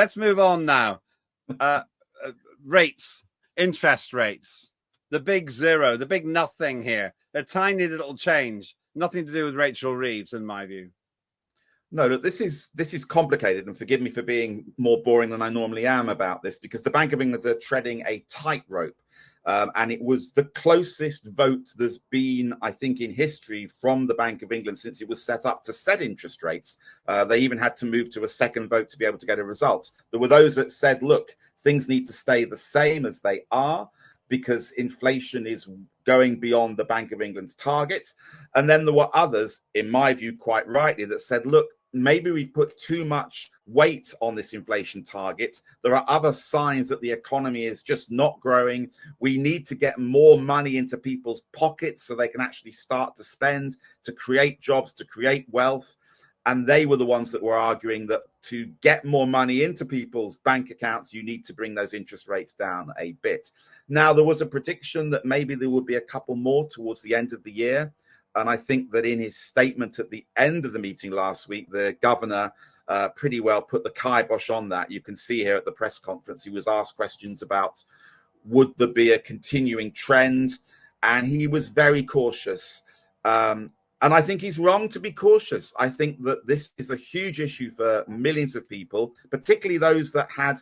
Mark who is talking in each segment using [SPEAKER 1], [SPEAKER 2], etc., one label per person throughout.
[SPEAKER 1] Let's move on now. Rates, interest rates, the big zero, the big nothing here. A tiny little change, nothing to do with Rachel Reeves, in my view.
[SPEAKER 2] No, look, this is complicated, and forgive me for being more boring than I normally am about this, because the Bank of England are treading a tightrope. And it was the closest vote there's been, I think, in history from the Bank of England since it was set up to set interest rates. They even had to move to a second vote to be able to get a result. There were those that said, look, things need to stay the same as they are because inflation is going beyond the Bank of England's target. And then there were others, in my view, quite rightly, that said, look, maybe we've put too much weight on this inflation target. There are other signs that the economy is just not growing. We need to get more money into people's pockets so they can actually start to spend, to create jobs, to create wealth. And they were the ones that were arguing that to get more money into people's bank accounts, you need to bring those interest rates down a bit. Now, there was a prediction that maybe there would be a couple more towards the end of the year. And I think that in his statement at the end of the meeting last week, the governor pretty well put the kibosh on that. You can see here at the press conference, he was asked questions about would there be a continuing trend? And he was very cautious. And I think he's wrong to be cautious. I think that this is a huge issue for millions of people, particularly those that had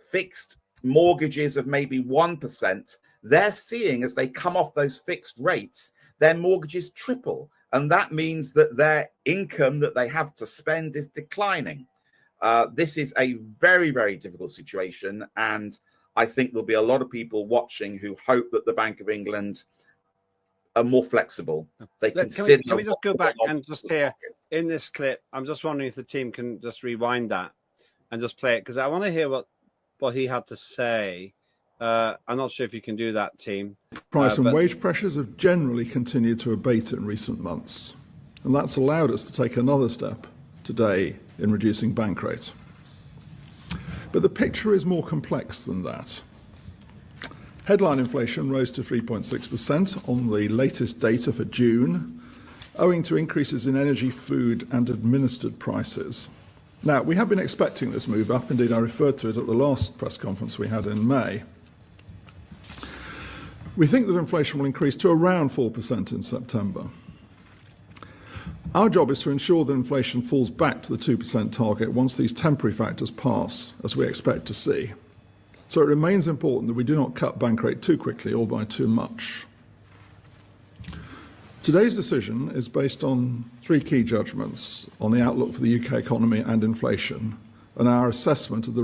[SPEAKER 2] fixed mortgages of maybe 1%. They're seeing, as they come off those fixed rates, their mortgages triple. And that means that their income that they have to spend is declining. This is a very, very difficult situation. And I think there'll be a lot of people watching who hope that the Bank of England are more flexible. They
[SPEAKER 1] can we just go back and just hear in this clip? I'm just wondering if the team can just rewind that and just play it, because I want to hear what he had to say. I'm not sure if you can do that, team.
[SPEAKER 3] Price and wage pressures have generally continued to abate in recent months, and that's allowed us to take another step today in reducing bank rate. But the picture is more complex than that. Headline inflation rose to 3.6% on the latest data for June, owing to increases in energy, food and administered prices. Now, we have been expecting this move up. Indeed, I referred to it at the last press conference we had in May. We think that inflation will increase to around 4% in September. Our job is to ensure that inflation falls back to the 2% target once these temporary factors pass, as we expect to see. So it remains important that we do not cut bank rate too quickly or by too much. Today's decision is based on three key judgments on the outlook for the UK economy and inflation, and our assessment of the